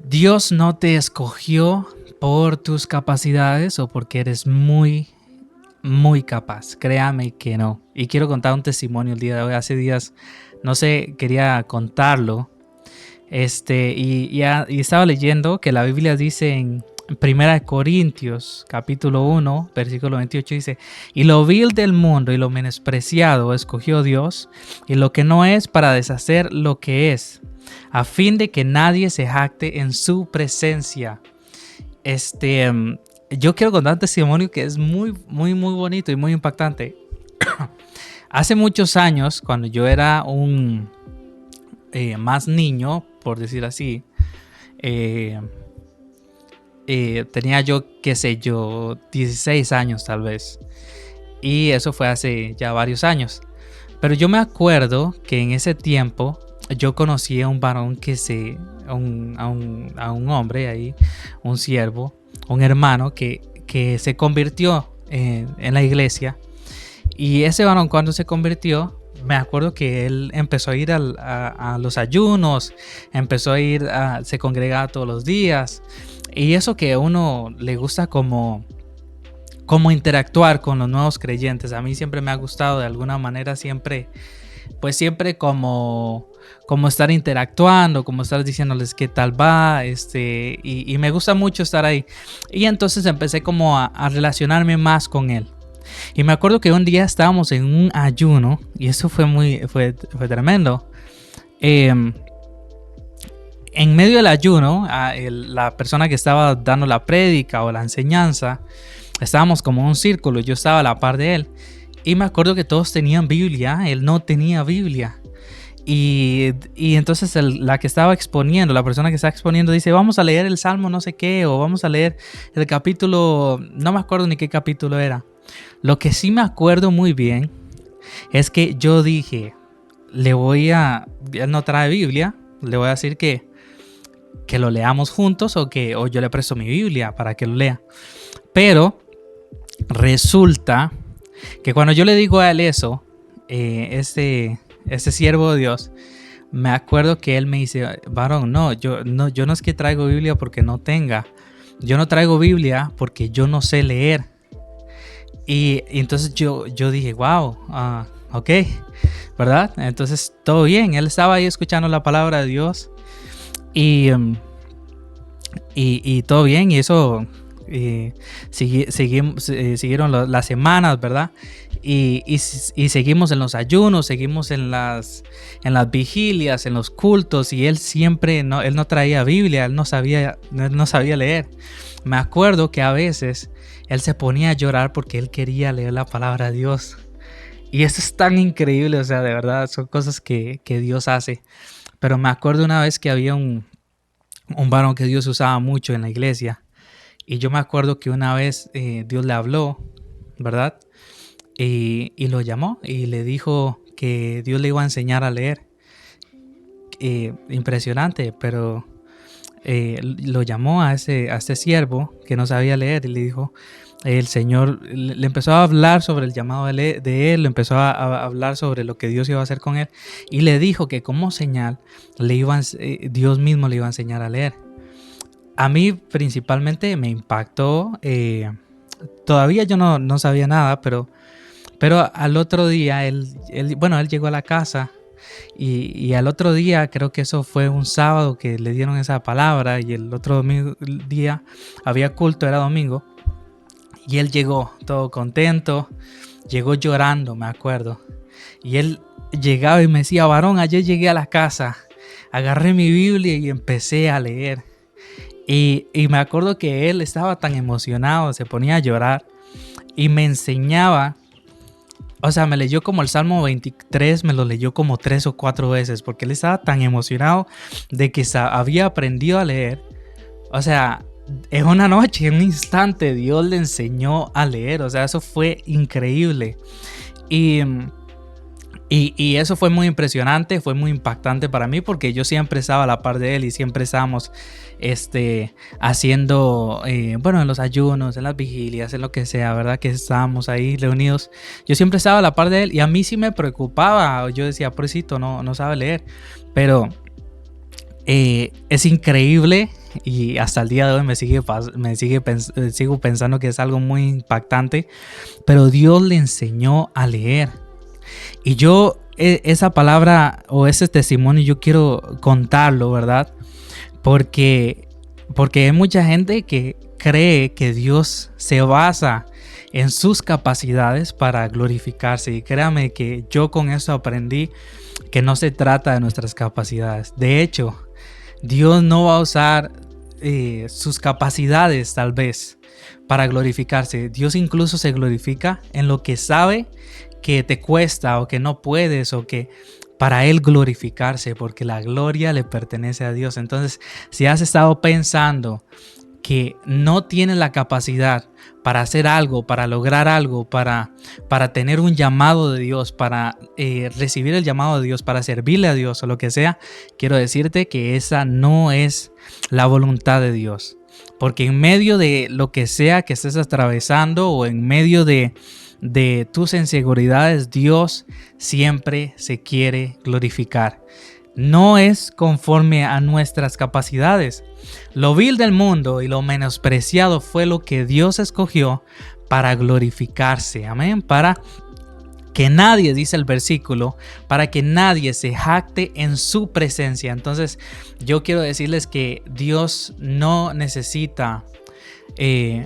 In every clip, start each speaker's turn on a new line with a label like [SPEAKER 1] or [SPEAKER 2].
[SPEAKER 1] Dios no te escogió por tus capacidades o porque eres muy capaz. Créame que no. Y quiero contar un testimonio el día de hoy. Hace días, no sé, quería contarlo. Y estaba leyendo que la Biblia dice en Primera de Corintios, capítulo 1, versículo 28, dice: y lo vil del mundo y lo menospreciado escogió Dios, y lo que no es, para deshacer lo que es, a fin de que nadie se jacte en su presencia. Yo quiero contar un testimonio que es muy bonito y muy impactante. Hace muchos años, cuando yo era un más niño, por decir así, tenía yo, qué sé yo, 16 años tal vez. Y eso fue hace ya varios años. Pero yo me acuerdo que en ese tiempo yo conocí a un varón a un hombre ahí, un siervo, un hermano que se convirtió en la iglesia. Y ese varón, cuando se convirtió, me acuerdo que él empezó a ir a los ayunos, empezó a ir, se congregaba todos los días. Y eso que a uno le gusta como interactuar con los nuevos creyentes. A mí siempre me ha gustado de alguna manera, siempre como estar interactuando, como estar diciéndoles qué tal va, y me gusta mucho estar ahí. Y entonces empecé como a relacionarme más con él. Y me acuerdo que un día estábamos en un ayuno, y eso fue tremendo. En medio del ayuno, la persona que estaba dando la prédica o la enseñanza, estábamos como en un círculo, yo estaba a la par de él. Y me acuerdo que todos tenían Biblia, él no tenía Biblia. Y entonces la persona que estaba exponiendo dice: vamos a leer el Salmo no sé qué, o vamos a leer el capítulo, no me acuerdo ni qué capítulo era. Lo que sí me acuerdo muy bien es que yo dije, él no trae Biblia, le voy a decir que lo leamos juntos, o yo le presto mi Biblia para que lo lea. Pero resulta que cuando yo le digo a él eso, este siervo de Dios, me acuerdo que él me dice: varón, yo no es que traigo Biblia porque no tenga, yo no traigo Biblia porque yo no sé leer. Y entonces yo dije: wow, ok, ¿verdad? Entonces todo bien, él estaba ahí escuchando la palabra de Dios y todo bien. Y eso siguieron las semanas, ¿verdad? Y seguimos en los ayunos, seguimos en las vigilias, en los cultos, y él no traía Biblia, él no sabía leer. Me acuerdo que a veces él se ponía a llorar porque él quería leer la palabra de Dios. Y eso es tan increíble, o sea, de verdad, son cosas que Dios hace. Pero me acuerdo una vez que había un varón que Dios usaba mucho en la iglesia. Y yo me acuerdo que una vez Dios le habló, ¿verdad? Y lo llamó y le dijo que Dios le iba a enseñar a leer. Impresionante, pero lo llamó a este siervo que no sabía leer y le dijo, el Señor le empezó a hablar sobre el llamado de él, le empezó a hablar sobre lo que Dios iba a hacer con él, y le dijo que como señal Dios mismo le iba a enseñar a leer. A mí principalmente me impactó. Todavía yo no sabía nada, pero al otro día él llegó a la casa y al otro día, creo que eso fue un sábado que le dieron esa palabra, y el otro día había culto, era domingo, y él llegó todo contento, llegó llorando, me acuerdo, y él llegaba y me decía: varón, ayer llegué a la casa, agarré mi Biblia y empecé a leer. Y me acuerdo que él estaba tan emocionado, se ponía a llorar y me enseñaba. O sea, me leyó como el Salmo 23, me lo leyó como 3 o 4 veces, porque él estaba tan emocionado de que había aprendido a leer. O sea, en una noche, en un instante, Dios le enseñó a leer. O sea, eso fue increíble. Y eso fue muy impresionante, fue muy impactante para mí, porque yo siempre estaba a la par de él y siempre estábamos haciendo, en los ayunos, en las vigilias, en lo que sea, ¿verdad? Que estábamos ahí reunidos. Yo siempre estaba a la par de él y a mí sí me preocupaba. Yo decía: pobrecito, no sabe leer. Pero es increíble y hasta el día de hoy sigo pensando que es algo muy impactante, pero Dios le enseñó a leer. Y yo esa palabra o ese testimonio yo quiero contarlo, ¿verdad? Porque hay mucha gente que cree que Dios se basa en sus capacidades para glorificarse. Y créame que yo con eso aprendí que no se trata de nuestras capacidades. De hecho, Dios no va a usar sus capacidades tal vez para glorificarse. Dios incluso se glorifica en lo que sabe que te cuesta o que no puedes o que para Él glorificarse, porque la gloria le pertenece a Dios. Entonces, si has estado pensando que no tienes la capacidad para hacer algo, para lograr algo, para tener un llamado de Dios, para recibir el llamado de Dios, para servirle a Dios o lo que sea, quiero decirte que esa no es la voluntad de Dios. Porque en medio de lo que sea que estés atravesando o en medio de tus inseguridades, Dios siempre se quiere glorificar. No es conforme a nuestras capacidades. Lo vil del mundo y lo menospreciado fue lo que Dios escogió para glorificarse. Amén. Para que nadie, dice el versículo, para que nadie se jacte en su presencia. Entonces, yo quiero decirles que Dios no necesita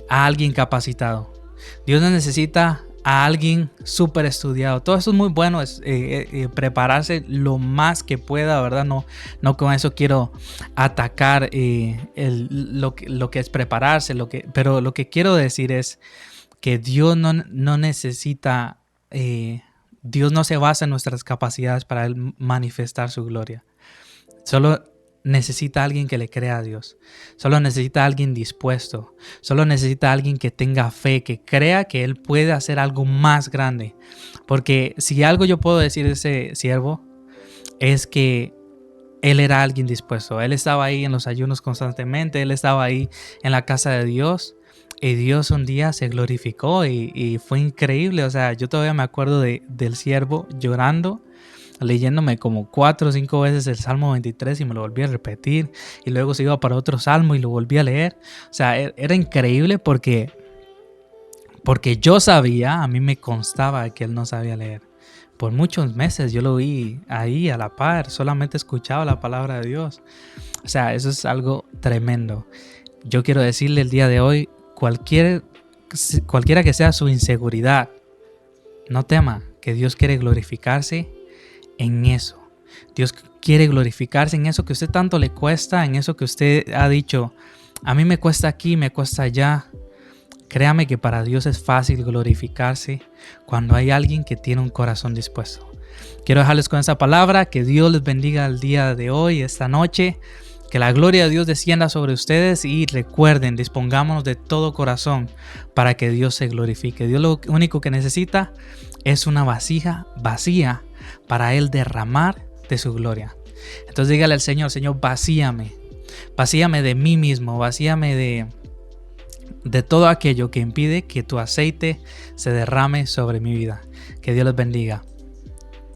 [SPEAKER 1] a alguien capacitado. Dios no necesita a alguien súper estudiado. Todo eso es muy bueno, es prepararse lo más que pueda, ¿verdad? No con eso quiero atacar lo que es prepararse, pero lo que quiero decir es que Dios no necesita, Dios no se basa en nuestras capacidades para Él manifestar su gloria. Solo necesita a alguien que le crea a Dios. Solo necesita a alguien dispuesto. Solo necesita a alguien que tenga fe, que crea que Él puede hacer algo más grande. Porque si algo yo puedo decir de ese siervo es que él era alguien dispuesto. Él estaba ahí en los ayunos constantemente. Él estaba ahí en la casa de Dios. Y Dios un día se glorificó y fue increíble. O sea, yo todavía me acuerdo del siervo llorando, leyéndome como 4 o 5 veces el Salmo 23 y me lo volví a repetir, y luego se iba para otro salmo y lo volví a leer. O sea, era increíble porque yo sabía, a mí me constaba que él no sabía leer. Por muchos meses yo lo vi ahí a la par, solamente escuchaba la palabra de Dios. O sea, eso es algo tremendo. Yo quiero decirle el día de hoy, cualquiera que sea su inseguridad, no tema, que Dios quiere glorificarse en eso. Dios quiere glorificarse en eso que a usted tanto le cuesta, en eso que usted ha dicho, a mí me cuesta aquí, me cuesta allá. Créame que para Dios es fácil glorificarse cuando hay alguien que tiene un corazón dispuesto. Quiero dejarles con esa palabra, que Dios les bendiga el día de hoy, esta noche, que la gloria de Dios descienda sobre ustedes y recuerden, dispongámonos de todo corazón para que Dios se glorifique. Dios lo único que necesita es una vasija vacía para Él derramar de su gloria. Entonces dígale al Señor, Señor, vacíame de mí mismo, vacíame de todo aquello que impide que tu aceite se derrame sobre mi vida. Que Dios les bendiga.